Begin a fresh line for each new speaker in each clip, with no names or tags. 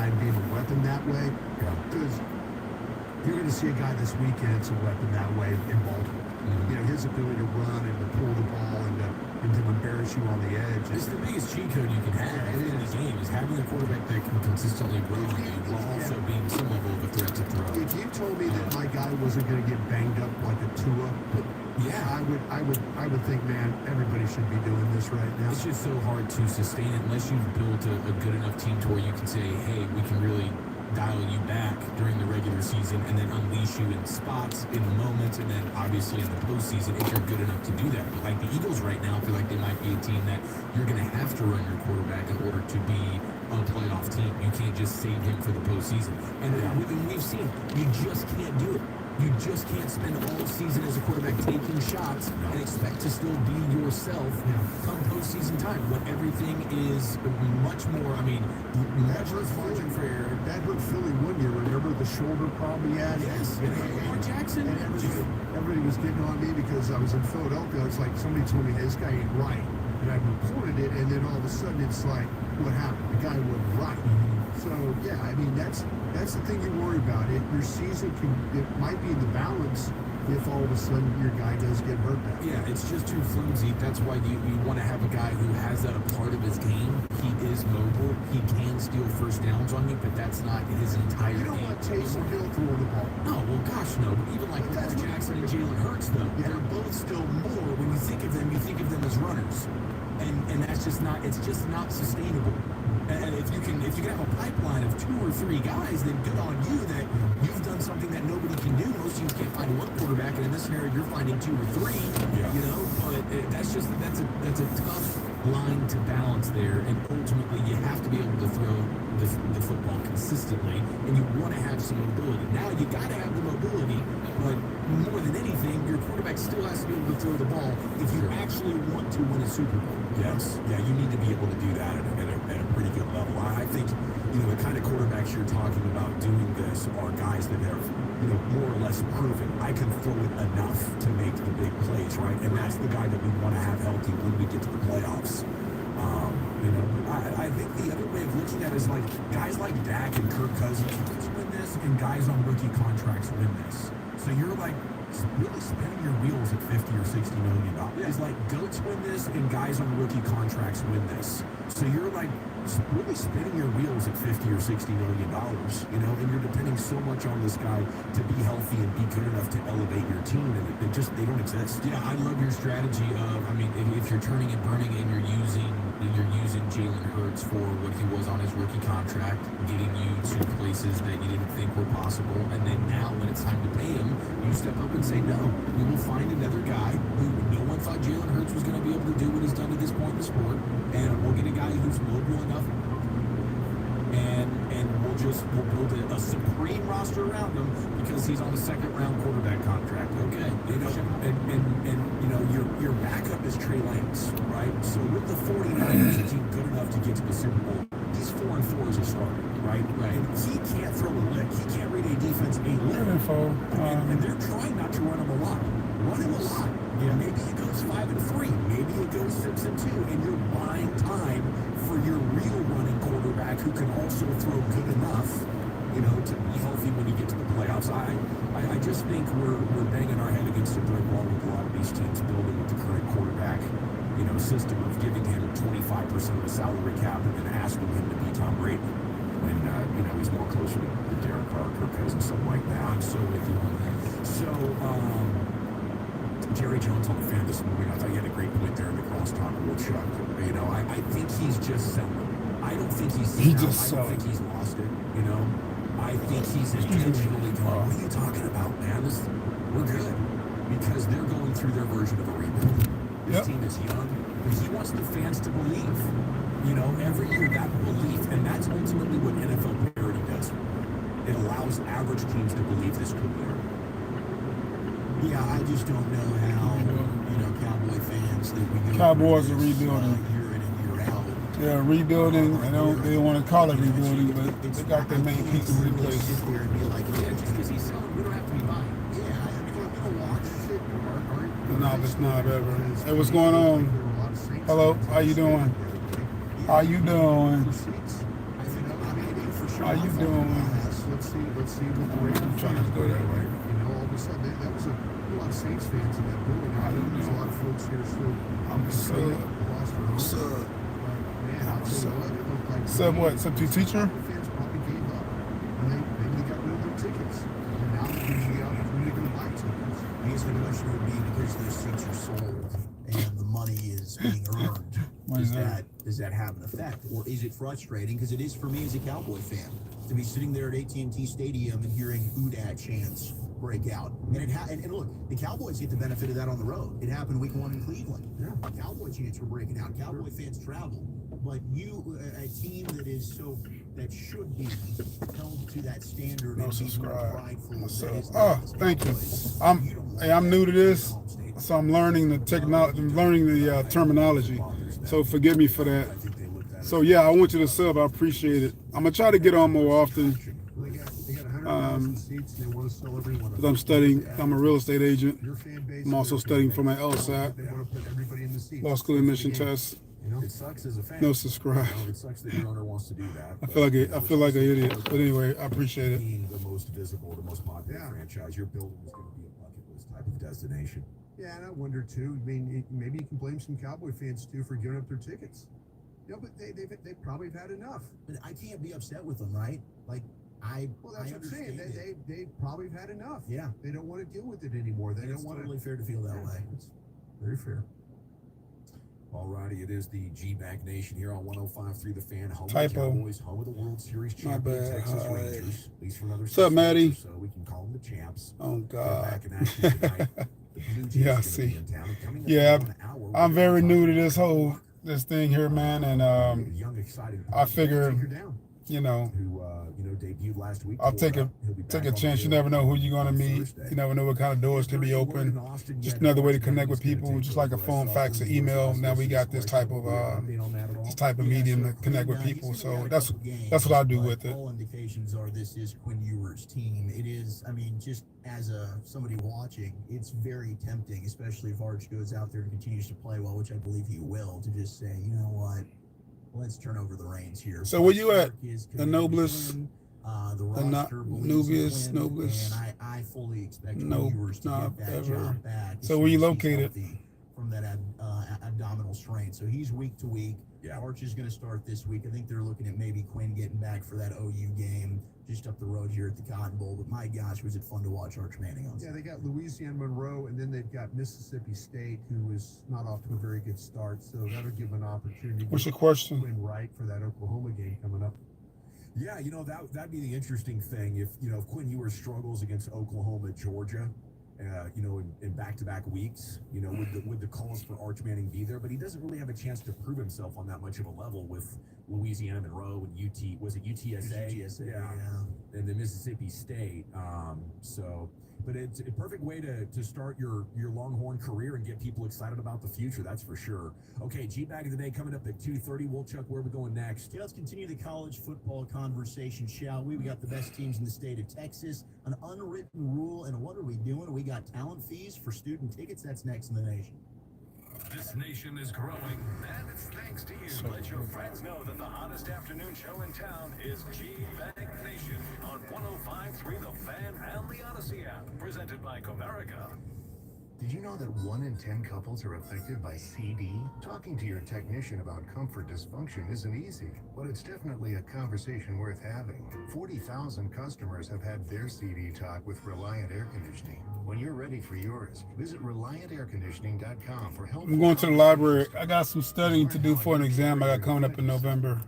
guy and being a weapon that way. Because you're going to see a guy this weekend that's a weapon that way in Baltimore. You know, his ability to run and to pull the ball and to embarrass you on the edge.
It's the biggest cheat code you can have in the game is having a quarterback that can consistently run on you while also being some level of a threat to throw.
If you told me that my guy wasn't going to get banged up like a Tua, I would think, man, everybody should be doing this right now.
It's just so hard to sustain it unless you've built a good enough team to where you can say, hey, we can really dial you back during the regular season and then unleash you in spots, in moments, and then obviously in the postseason if you're good enough to do that. But like the Eagles right now, I feel like they might be a team that you're going to have to run your quarterback in order to be a playoff team. You can't just save him for the postseason. And we've seen, you just can't do it. You just can't spend all season as a quarterback taking shots and expect to still be yourself come postseason time when everything is much more, much less margin for error.
That hurt Philly 1 year. Remember the shoulder problem he had?
Yes. And Lamar Jackson.
And everybody was getting on me because I was in Philadelphia. It's like somebody told me this guy ain't right. And I reported it, and then all of a sudden it's like, what happened? The guy wasn't right. So, yeah, that's the thing you worry about. Your season might be in the balance if all of a sudden your guy does get hurt that way.
Yeah, it's just too flimsy. That's why you want to have a guy who has that a part of his game. He is mobile. He can steal first downs on you, but that's not his entire game.
You don't want Taysom Hill throwing the ball.
No, well, gosh, no. But even like Lamar Jackson and Jalen Hurts, though, they're both still more. When you think of them as runners. And that's just not, it's just not sustainable. And if you can have a pipeline of 2 or 3 guys, then good on you that you've done something that nobody can do. Most teams can't find one quarterback, and in this scenario, you're finding 2 or 3. You know, but that's a tough line to balance there. And ultimately, you have to be able to throw the football consistently, and you want to have some mobility. Now, you got to have the mobility, but more than anything, your quarterback still has to be able to throw the ball if you actually want to win a Super Bowl.
Yes. Yeah, you need to be able to do that at a pretty good level. I think, the kind of quarterbacks you're talking about doing this are guys that have, more or less proven I can throw it enough to make the big plays, right? And that's the guy that we want to have healthy when we get to the playoffs. I think the other way of looking at it is like guys like Dak and Kirk Cousins win this, and guys on rookie contracts win this. So you're like really spinning your wheels at $50 or $60 million. It's like goats win this, and guys on rookie contracts win this. So you're like really spinning your wheels at $50 or $60 million, and you're depending so much on this guy to be healthy and be good enough to elevate your team, and they don't exist.
Yeah, I love your strategy of, if you're turning and burning and you're using Jalen Hurts for what he was on his rookie contract, getting you to places that you didn't think were possible, and then now when it's time to pay him, you step up and say, no, we will find another guy who no one thought Jalen Hurts was going to be able to do what he's done to this point in the sport, and we'll get a guy who's mobile enough, and we'll build a supreme roster around him because he's on the second-round quarterback contract. Okay, your backup is Trey Lance, right? So with the 49ers, a team good enough to get to the Super Bowl, he's 4-4 as a starter, right? And he can't throw a lick. He can't read a defense a lick. And they're trying not to run him a lot. Run him a lot. Yeah, maybe it goes 5-3. Maybe it goes 6-2, and you're buying time for your real running quarterback who can also throw good enough, to be healthy when you get to the playoffs. I just think we're banging our head against a brick wall with a lot of these teams building with the current quarterback, system of giving him 25% of the salary cap and then asking him to be Tom Brady when, he's more closer to Derek Carr, Kirk Cousins, something like that. I'm so with you on that.
So, Jerry Jones on the fan this morning, I thought he had a great point there in the crosstalk with Chuck. I think he's just selling. I don't think he's I don't think he's lost it, I think he's intentionally going, what are you talking about, man? We're good. Because they're going through their version of a rebuild. This team is young, but he wants the fans to believe. Every year that belief, and that's ultimately what NFL parity does. It allows average teams to believe this could work.
Yeah, I just don't know how, Cowboy fans that we go
Cowboys are rebuilding.
Year in and year out.
They're rebuilding. They don't want to call it rebuilding, but they got their main people replaced.
Just because he's selling, we don't have to be buying.
Yeah, I don't watch shit.
No, it's not ever. Hey, what's going on? Hello, how you doing? How you doing?
sure.
How you doing?
Let's see what the Ravens
Trying to go that way.
You know, all of a sudden, that was a lot of Saints fans in that building. I know there's a lot of folks here still.
I'm sub.
Lost their homes.
Sub.
Man, I'll tell you what, it looked like
Sub what? Sub to teacher?
fans probably gave up. And maybe they got rid of their tickets. And now they're going to be out when they're going to buy tickets.
I guess the question would be, because those seats are sold and the money is being earned, does that have an effect, or is it frustrating? Because it is for me as a Cowboy fan to be sitting there at AT&T Stadium and hearing Udat chants break out. And look, the Cowboys get the benefit of that on the road. It happened week 1 in Cleveland. Yeah. Cowboy chants were breaking out. Cowboy fans travel. But you, a team that should be held to that standard
No
and be more
subscribe.
prideful.
No sub.
that is
Oh,
not the
thank you.
Cowboys.
I'm new to this, so I'm learning the technology. I'm learning the terminology. So forgive me for that. So yeah, I want you to sub. I appreciate it. I'm gonna try to get on more often.
They got 100,000 seats. They want to sell every one of
Because
them.
I'm studying. I'm a real estate agent.
Your fan base.
I'm also studying for my LSAT,
They want to put everybody in the seats.
law school admission test.
You know?
It sucks as a fan.
No subscribe.
You know, it sucks that your owner wants to do that.
I feel like an idiot. But anyway, I appreciate it.
Being the most visible, the most popular
Yeah.
franchise, your building is going to be a bucket list type of destination.
Yeah, and I wonder too. I mean, maybe you can blame some Cowboy fans too for giving up their tickets. You know, but they probably have had enough.
But I can't be upset with them, right? Like,
Well, that's what I'm saying.
understand it.
They probably have had enough.
Yeah.
They don't want to deal with it anymore. They
It's
don't want
totally
to.
fair to feel that way.
It's very fair.
Alrighty, it is the G-Bag Nation here on 105.3 The Fan, home of the
Typo.
Cowboys, home of the World Series
My
champion
bad.
Texas
Hi.
Rangers. At least for another
What's up,
6
Maddie?
months or so we can call them the champs.
Oh
They're
God.
back in action tonight. The Blue Jays
Yeah, I
are gonna
see.
be in town. Coming up
Yeah,
in an hour, we're
I'm
gonna
very
talk
new to
about
this thing here, man, and
young, exciting
I
Take her
figure,
down.
you know,
who debuted last week.
I'll take a chance. You never know who you're gonna meet. You never know what kind of doors can be open. Just another way to connect with people, just like a phone, fax, or email. Now we got this type of medium to connect with people. So that's what I do with it.
All indications are this is Quinn Ewers' team. It is, I mean, just as somebody watching, it's very tempting, especially if Arch goes out there and continues to play well, which I believe he will, to just say, you know what, let's turn over the reins here.
So where you at?
The
Noblest?
The
The
roster believes in
Nubius,
Quinn,
Noblest?
and I fully expect
Nope,
Quinn Ewers to
not
get that
ever.
job back. as
So
soon
where you
as he's
located?
healthy from that abdominal strain. So he's week to week.
Yeah.
Arch is going to start this week. I think they're looking at maybe Quinn getting back for that OU game just up the road here at the Cotton Bowl. But my gosh, was it fun to watch Arch Manning on
Yeah, they got Louisiana Monroe, and then they've got Mississippi State, who is not off to a very good start. So that'll give them an opportunity.
What's your question?
Quinn Wright for that Oklahoma game coming up.
Yeah, that'd be the interesting thing if Quinn Ewers struggles against Oklahoma, Georgia, in back-to-back weeks, would the calls for Arch Manning be there? But he doesn't really have a chance to prove himself on that much of a level with Louisiana Monroe and UT. Was it UTSA?
UTSA,
yeah. And then Mississippi State. But it's a perfect way to start your Longhorn career and get people excited about the future. That's for sure. Okay, G-Bag of the Day coming up at 2:30. Chuck, where are we going next?
Yeah, let's continue the college football conversation, shall we? We got the best teams in the state of Texas, an unwritten rule, and what are we doing? We got talent fees for student tickets. That's next in the nation.
This nation is growing, and it's thanks to you. Let your friends know that the hottest afternoon show in town is G-Bag Nation on 105.3 The Fan and the Odyssey app, presented by Comerica.
Did you know that 1 in 10 couples are affected by CD? Talking to your technician about comfort dysfunction isn't easy, but it's definitely a conversation worth having. 40,000 customers have had their CD talk with Reliant Air Conditioning. When you're ready for yours, visit ReliantAirConditioning.com for help.
I'm going to the library. I got some studying to do for an exam I got coming up in November.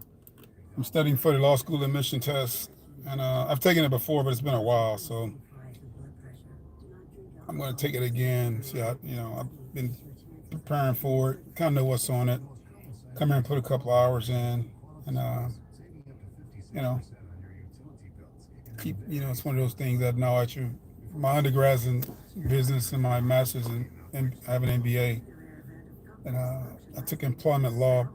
I'm studying for the law school admission test, and I've taken it before, but it's been a while, so I'm going to take it again. See, I've been preparing for it. Kind of know what's on it. Come here and put a couple hours in, and keep. It's one of those things that now at you. My undergrad's in business and my master's and I have an MBA, and I took employment law.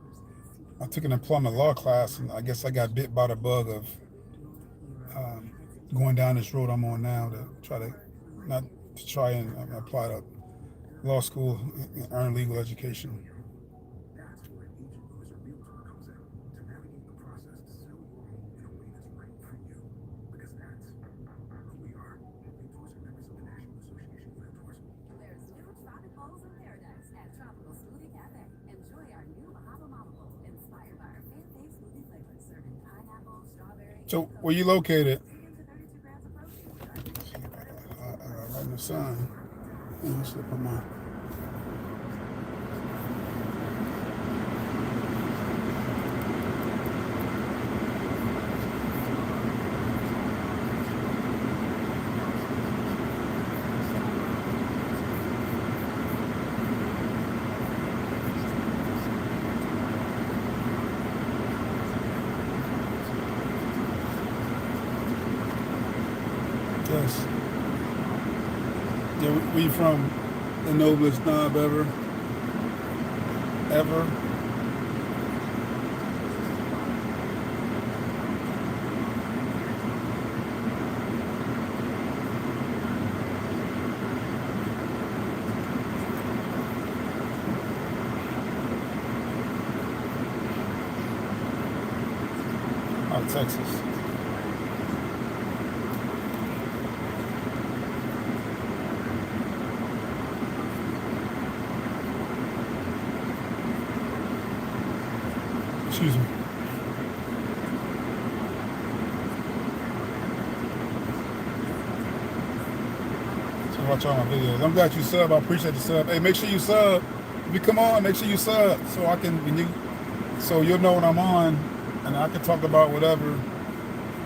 I took an employment law class, and I guess I got bit by the bug of going down this road I'm on now to try and apply to law school and earn legal education. So where you located? I got right in the sun. Slip on my. Yes. Yeah, where you from? The noblest knob ever? Ever? Oh, Texas. Excuse me. So watch all my videos. I'm glad you sub. I appreciate the sub. Hey, make sure you sub. If you come on, make sure you sub so I can so you'll know when I'm on and I can talk about whatever.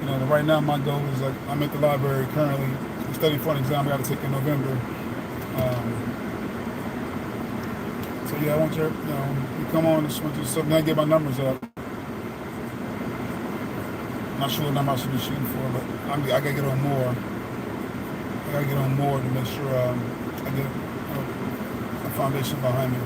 You know, right now my goal is like I'm at the library currently. I'm studying for an exam I got to take in November. So yeah, I want you you come on, just want you to sub. Now get my numbers up. I'm not sure what number I should be shooting for, but I gotta get on more. I gotta get on more to make sure I get a foundation behind me.